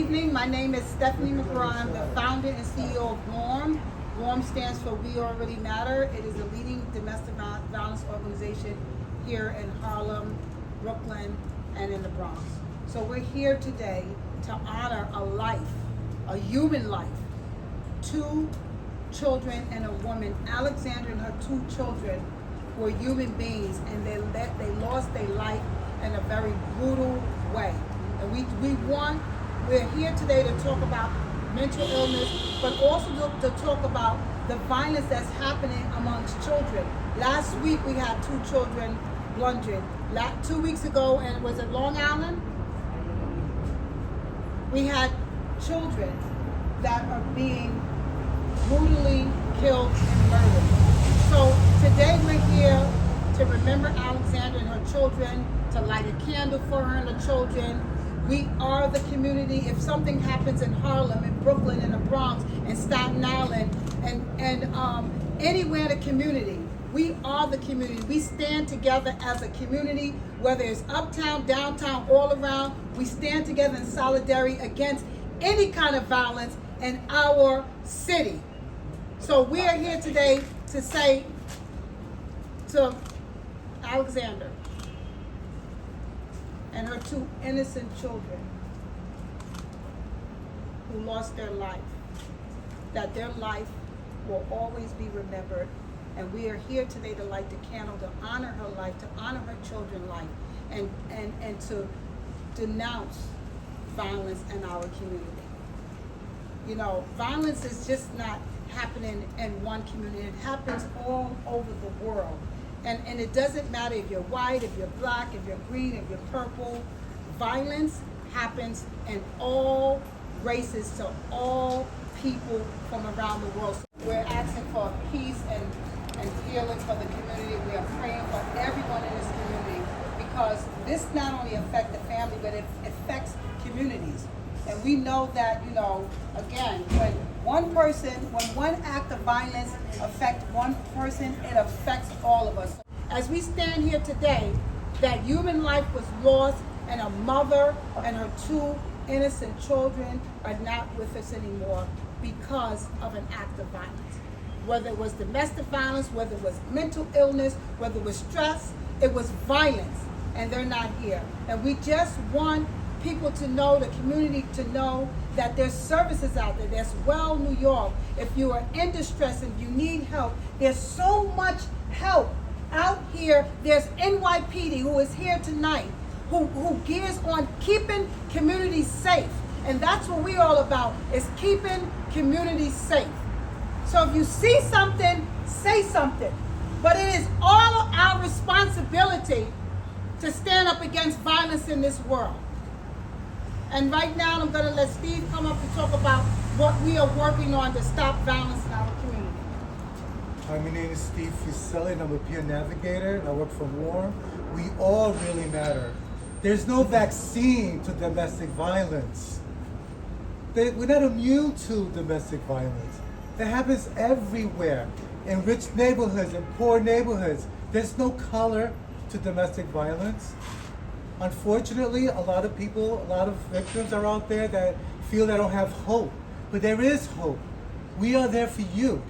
evening. My name is Stephanie McGraw. I'm the founder and CEO of W.A.R.M. W.A.R.M stands for We Already Matter. It is a leading domestic violence organization here in Harlem, Brooklyn, and in the Bronx. So we're here today to honor a life, a human life, 2 children and a woman. Alexandra and her 2 children were human beings, and they lost their life in a very brutal way. And we're here today to talk about mental illness, but also to talk about the violence that's happening amongst children. Last week we had 2 children bludgeoned. 2 weeks ago, and was it Long Island? We had children that are being brutally killed and murdered. So today we're here to remember Alexandra and her children, to light a candle for her and her children. We are the community. If something happens in Harlem, in Brooklyn, in the Bronx, in Staten Island, and anywhere in the community, we are the community. We stand together as a community, whether it's uptown, downtown, all around. We stand together in solidarity against any kind of violence in our city. So we are here today to say to Alexandra and her 2 innocent children who lost their life, that their life will always be remembered. And we are here today to light the candle, to honor her life, to honor her children's life, and to denounce violence in our community. You know, violence is just not happening in one community. It happens all over the world. And it doesn't matter if you're white, if you're black, if you're green, if you're purple. Violence happens in all races, to all people from around the world. So we're asking for peace and healing for the community. We are praying for everyone in this community, because this not only affects the family, but it affects communities. And we know that, you know, again, when one act of violence affects one person, it affects all of us. As we stand here today, that human life was lost, and a mother and her 2 innocent children are not with us anymore because of an act of violence. Whether it was domestic violence, whether it was mental illness, whether it was stress, it was violence, and they're not here. And we just want people to know, the community to know, that there's services out there. There's Well New York. If you are in distress and you need help, there's so much help out here. There's NYPD, who is here tonight, who gears on keeping communities safe. And that's what we're all about, is keeping communities safe. So if you see something, say something. But it is all our responsibility to stand up against violence in this world. And right now, I'm going to let Steve come up to talk about what we are working on to stop violence in our community. Hi, my name is Steve Fuselli, and I'm a peer navigator, and I work for W.A.R.M. We all really matter. There's no vaccine to domestic violence. We're not immune to domestic violence. That happens everywhere, in rich neighborhoods and poor neighborhoods. There's no color to domestic violence. Unfortunately, a lot of people, a lot of victims are out there that feel they don't have hope. But there is hope. We are there for you.